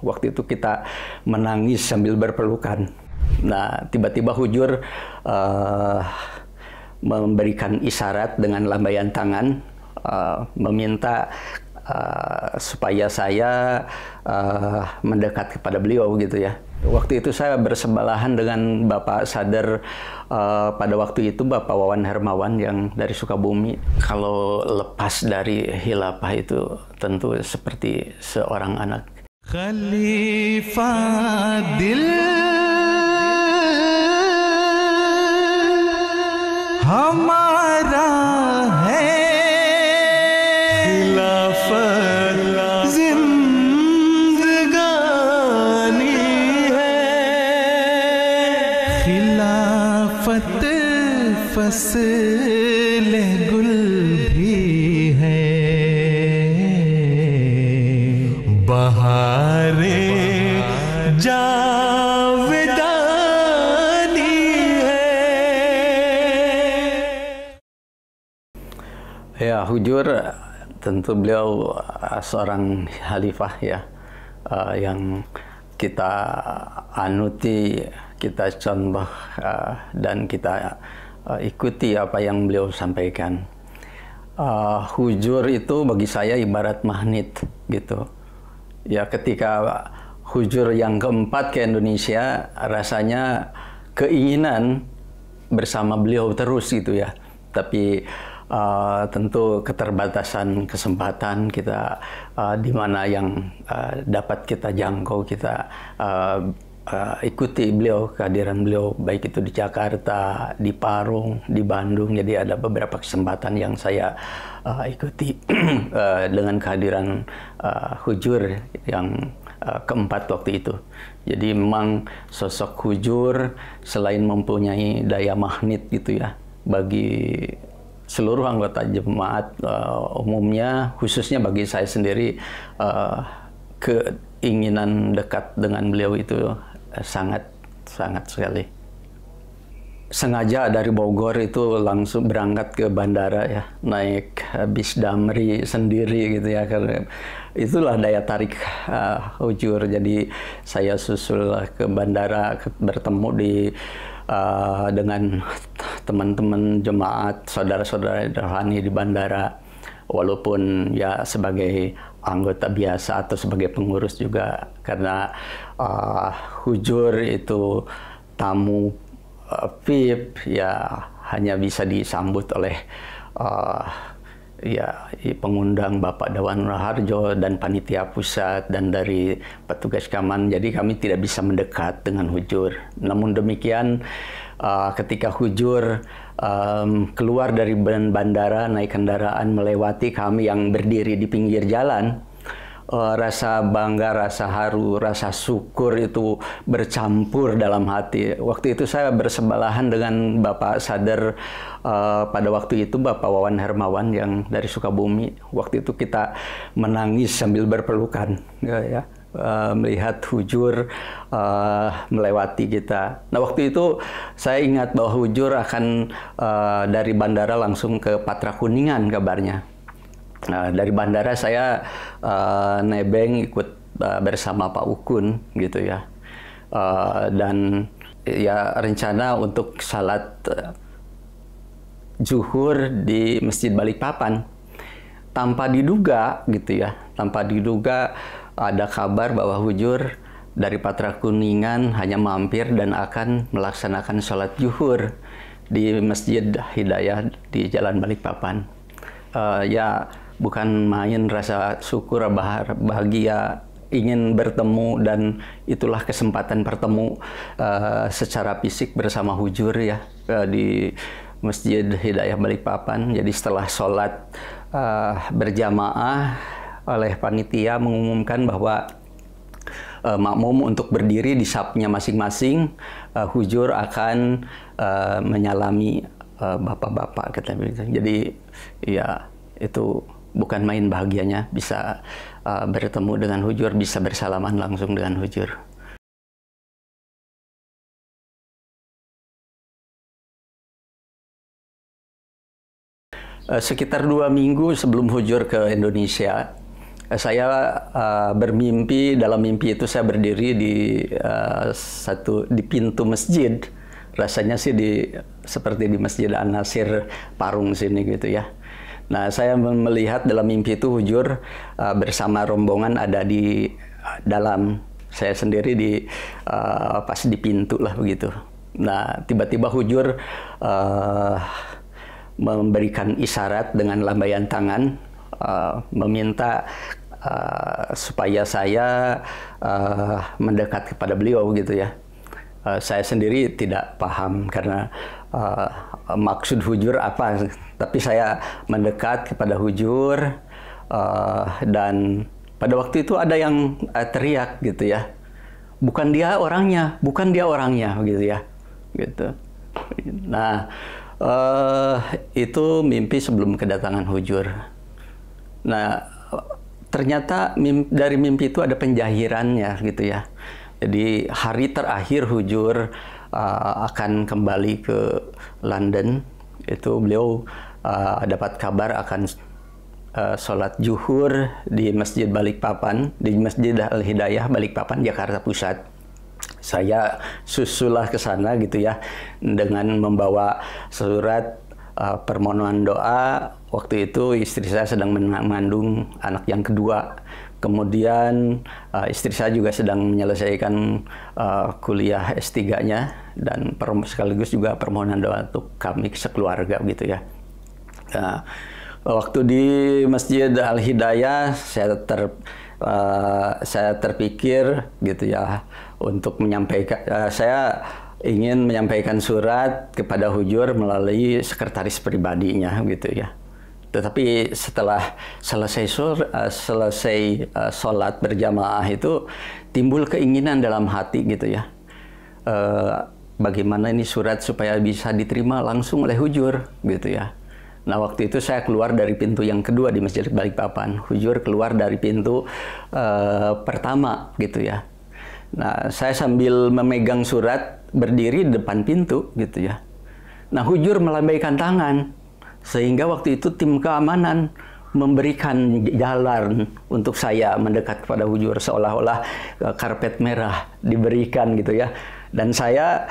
Waktu itu kita menangis sambil berpelukan. Nah, tiba-tiba Hujur memberikan isyarat dengan lambaian tangan, meminta supaya saya mendekat kepada beliau gitu ya. Waktu itu saya bersebelahan dengan Bapak Sadar, pada waktu itu Bapak Wawan Hermawan yang dari Sukabumi. Kalau lepas dari khilafah itu tentu seperti seorang anak. Khalifah dil हमारा है, खिलाफत जिंदगानी है, खिलाफत फसल गुल भी है, बहारे Ya, Hujur tentu beliau seorang khalifah ya, yang kita anuti, kita contoh, dan kita ikuti apa yang beliau sampaikan. Hujur itu bagi saya ibarat magnet gitu. Ya, ketika Hujur yang keempat ke Indonesia, rasanya keinginan bersama beliau terus gitu ya. Tapi tentu keterbatasan kesempatan kita, di mana yang dapat kita jangkau, kita ikuti beliau, kehadiran beliau baik itu di Jakarta, di Parung, di Bandung. Jadi ada beberapa kesempatan yang saya ikuti dengan kehadiran Hujur yang keempat waktu itu. Jadi memang sosok Hujur selain mempunyai daya magnet gitu ya bagi seluruh anggota jemaat umumnya, khususnya bagi saya sendiri, keinginan dekat dengan beliau itu sangat sekali. Sengaja dari Bogor itu langsung berangkat ke bandara ya, naik bis Damri sendiri gitu ya, karena itulah daya tarik Hujur. Jadi saya susul ke bandara, bertemu dengan teman-teman jemaat, saudara-saudara rohani di bandara, walaupun ya sebagai anggota biasa atau sebagai pengurus juga, karena Hujur itu tamu VIP ya, hanya bisa disambut oleh ya pengundang Bapak Dewan Raharjo dan panitia pusat dan dari petugas keamanan. Jadi kami tidak bisa mendekat dengan Hujur. Namun demikian, ketika Hujur keluar dari bandara, naik kendaraan melewati kami yang berdiri di pinggir jalan, rasa bangga, rasa haru, rasa syukur itu bercampur dalam hati. Waktu itu saya bersebelahan dengan Bapak Sadar, pada waktu itu Bapak Wawan Hermawan yang dari Sukabumi. Waktu itu kita menangis sambil berpelukan ya, melihat Hujur melewati kita. Nah, waktu itu saya ingat bahwa Hujur akan dari bandara langsung ke Patra Kuningan kabarnya. Nah, dari bandara saya nebeng ikut bersama Pak Ukun gitu ya, dan ya rencana untuk salat zuhur di Masjid Balikpapan. Tanpa diduga gitu ya, tanpa diduga ada kabar bahwa Hujur dari Patra Kuningan hanya mampir dan akan melaksanakan salat zuhur di Masjid Hidayah di Jalan Balikpapan. Ya bukan main rasa syukur, bahagia, ingin bertemu, dan itulah kesempatan bertemu secara fisik bersama Hujur ya, di Masjid Hidayah Balikpapan. Jadi setelah sholat berjamaah oleh panitia mengumumkan bahwa makmum untuk berdiri di safnya masing-masing, Hujur akan menyalami bapak-bapak kata begitu. Jadi ya itu bukan main bahagianya bisa bertemu dengan Hujur, bisa bersalaman langsung dengan Hujur. Sekitar 2 minggu sebelum Hujur ke Indonesia, Saya bermimpi, dalam mimpi itu saya berdiri di di pintu masjid. Rasanya sih seperti di Masjid An-Nasir Parung sini gitu ya. Nah, saya melihat dalam mimpi itu Hujur bersama rombongan ada di dalam, saya sendiri pas di pintu lah begitu. Nah, tiba-tiba Hujur memberikan isyarat dengan lambaian tangan, meminta supaya saya mendekat kepada beliau gitu ya. Saya sendiri tidak paham karena maksud Hujur apa, tapi saya mendekat kepada Hujur dan pada waktu itu ada yang teriak gitu ya, bukan dia orangnya, bukan dia orangnya gitu ya, gitu. Nah, itu mimpi sebelum kedatangan Hujur. Nah, ternyata dari mimpi itu ada penjahirannya gitu ya. Jadi hari terakhir Hujur akan kembali ke London, itu beliau dapat kabar akan sholat zuhur di Masjid Balikpapan, di Masjid Al-Hidayah Balikpapan, Jakarta Pusat. Saya susulah ke sana gitu ya, dengan membawa surat permohonan doa. Waktu itu istri saya sedang mengandung anak yang kedua. Kemudian istri saya juga sedang menyelesaikan kuliah S3-nya dan sekaligus juga permohonan doa untuk kami sekeluarga gitu ya. Nah, waktu di Masjid Al-Hidayah saya terpikir gitu ya untuk menyampaikan, saya ingin menyampaikan surat kepada Hujur melalui sekretaris pribadinya gitu ya. Tetapi setelah selesai sholat berjamaah itu timbul keinginan dalam hati gitu ya. Bagaimana ini surat supaya bisa diterima langsung oleh Hujur gitu ya. Nah, waktu itu saya keluar dari pintu yang kedua di Masjid Balikpapan. Hujur keluar dari pintu pertama gitu ya. Nah, saya sambil memegang surat berdiri di depan pintu gitu ya. Nah, Hujur melambaikan tangan. Sehingga waktu itu tim keamanan memberikan jalan untuk saya mendekat kepada Hujur, seolah-olah karpet merah diberikan gitu ya. Dan saya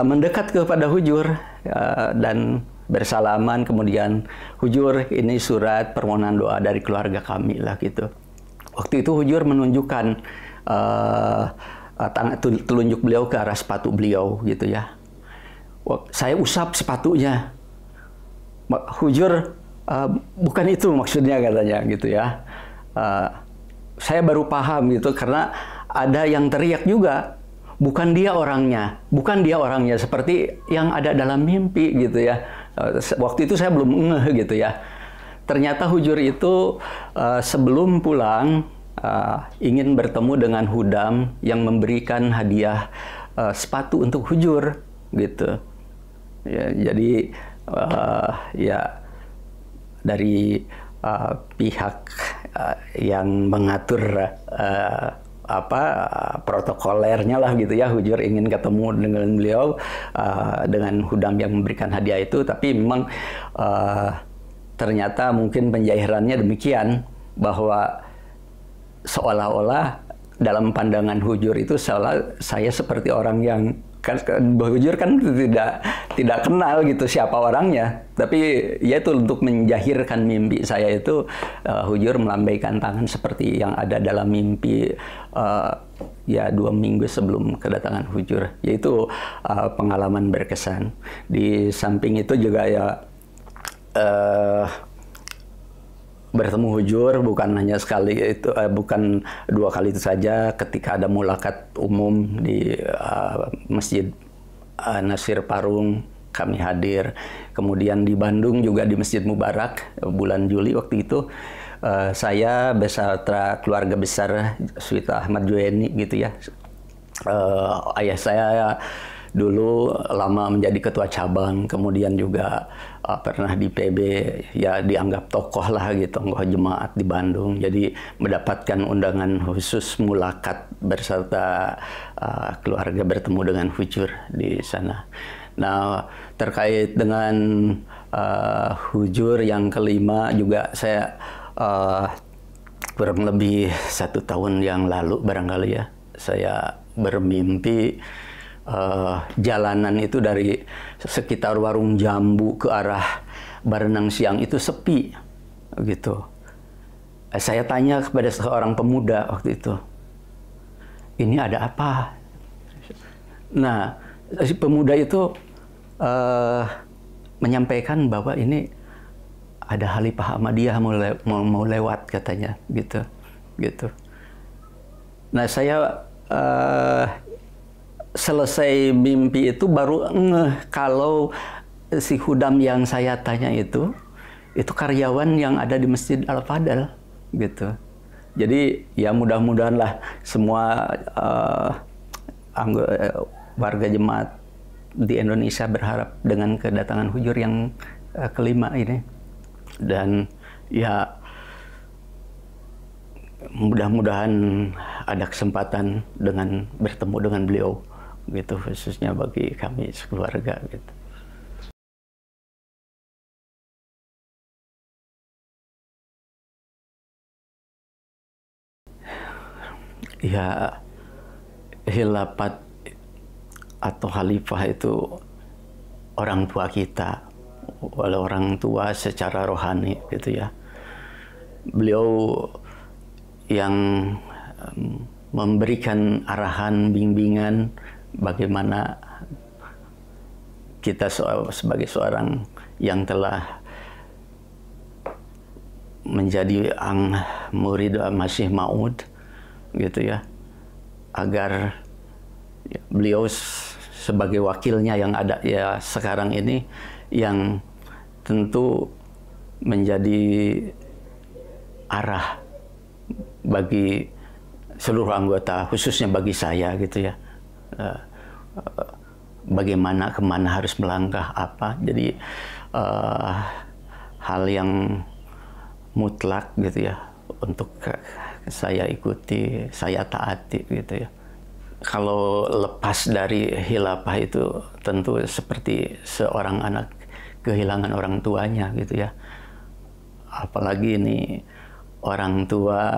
mendekat kepada Hujur dan bersalaman, kemudian Hujur, ini surat permohonan doa dari keluarga kami lah gitu. Waktu itu Hujur menunjukkan telunjuk beliau ke arah sepatu beliau gitu ya. Saya usap sepatunya. Hujur, bukan itu maksudnya katanya gitu ya. Saya baru paham gitu karena ada yang teriak juga, bukan dia orangnya, bukan dia orangnya, seperti yang ada dalam mimpi gitu ya. Waktu itu saya belum ngeh gitu ya. Ternyata Hujur itu sebelum pulang ingin bertemu dengan Hudam yang memberikan hadiah sepatu untuk Hujur gitu. Ya, jadi ya dari pihak yang mengatur protokolernya lah gitu ya, Hujur ingin ketemu dengan beliau, dengan Hudam yang memberikan hadiah itu, tapi memang ternyata mungkin penjairannya demikian, bahwa seolah-olah dalam pandangan Hujur itu saya seperti orang yang Hujur kan tidak kenal gitu siapa orangnya, tapi ya itu untuk menjahirkan mimpi saya itu, Hujur melambaikan tangan seperti yang ada dalam mimpi ya 2 minggu sebelum kedatangan Hujur. Yaitu pengalaman berkesan. Di samping itu juga ya bertemu Hujur bukan hanya sekali itu, bukan 2 kali itu saja. Ketika ada mulakat umum di Masjid Nasir Parung, kami hadir. Kemudian di Bandung juga di Masjid Mubarak bulan Juli waktu itu, saya beserta keluarga besar Suita Ahmad Jueni gitu ya. Ayah saya dulu lama menjadi ketua cabang, kemudian juga pernah di PB, ya dianggap tokoh lah gitu, tokoh jemaat di Bandung. Jadi mendapatkan undangan khusus mulakat beserta keluarga bertemu dengan Hujur di sana. Nah, terkait dengan Hujur yang kelima juga saya kurang lebih 1 tahun yang lalu barangkali ya, saya bermimpi jalanan itu dari sekitar Warung Jambu ke arah Barenang Siang itu sepi gitu. Saya tanya kepada seorang pemuda waktu itu, ini ada apa? Nah, si pemuda itu menyampaikan bahwa ini ada Khalifah Ahmadiyah mau lewat katanya, gitu. Nah, saya selesai mimpi itu baru ngeh kalau si Hudam yang saya tanya itu karyawan yang ada di Masjid Al-Fadl, gitu. Jadi ya mudah-mudahan lah semua warga jemaat di Indonesia berharap dengan kedatangan Hujur yang kelima ini, dan ya mudah-mudahan ada kesempatan dengan bertemu dengan beliau, gitu, khususnya bagi kami sekeluarga, gitu. Ya, khilafat atau khalifah itu orang tua kita, oleh orang tua secara rohani, gitu ya. Beliau yang memberikan arahan, bimbingan bagaimana kita sebagai seorang yang telah menjadi murid Masih Maud, gitu ya, agar beliau sebagai wakilnya yang ada ya sekarang ini, yang tentu menjadi arah bagi seluruh anggota, khususnya bagi saya, gitu ya, bagaimana kemana harus melangkah apa. Jadi hal yang mutlak, gitu ya, untuk saya ikuti, saya taati, gitu ya. Kalau lepas dari khilafah itu tentu seperti seorang anak kehilangan orang tuanya, gitu ya. Apalagi ini orang tua,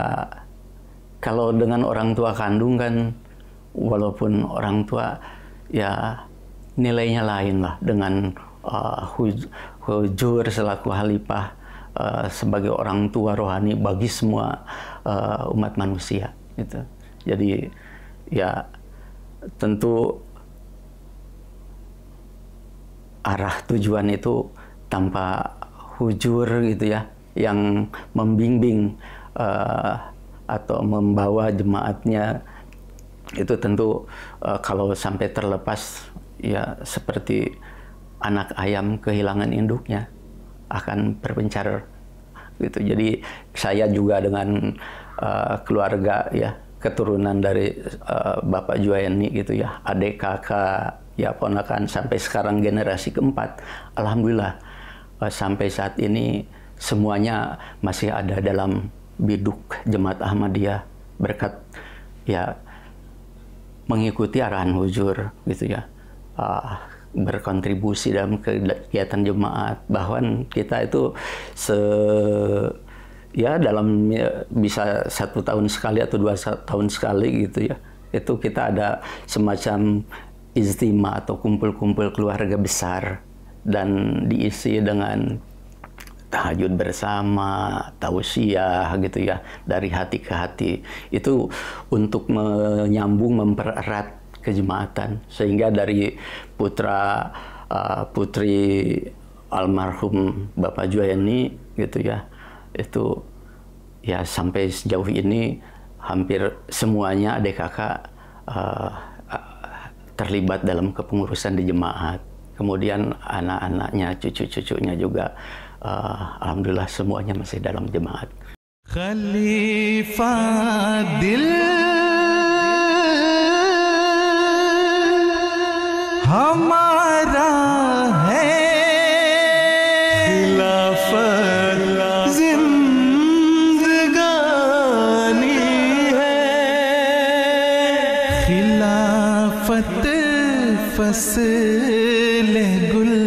kalau dengan orang tua kandung kan, walaupun orang tua ya nilainya lain lah dengan Hujur selaku khalifah sebagai orang tua rohani bagi semua umat manusia, gitu. Jadi ya tentu arah tujuan itu tanpa Hujur, gitu ya, yang membimbing atau membawa jemaatnya, itu tentu kalau sampai terlepas ya seperti anak ayam kehilangan induknya, akan berpencar, gitu. Jadi saya juga dengan keluarga ya, keturunan dari Bapak Juwaini, gitu ya, adik kakak ya, ponakan sampai sekarang generasi keempat, alhamdulillah sampai saat ini semuanya masih ada dalam biduk Jemaat Ahmadiyah berkat ya mengikuti arahan Hujur, gitu ya, berkontribusi dalam kegiatan jemaat. Bahkan kita itu dalam bisa 1 tahun sekali atau 2 tahun sekali, gitu ya, itu kita ada semacam ijtima atau kumpul-kumpul keluarga besar, dan diisi dengan tahajud bersama, tausiah, gitu ya, dari hati ke hati. Itu untuk menyambung, mempererat kejemaatan, sehingga dari putra putri almarhum Bapak Juwaini, gitu ya, itu ya sampai sejauh ini hampir semuanya adik kakak terlibat dalam kepengurusan di jemaat. Kemudian anak-anaknya, cucu-cucunya juga alhamdulillah semuanya masih dalam jemaat. Khalifah dil हमारा है, खिलाफत जिंदगानी है, खिलाफत फसल गुल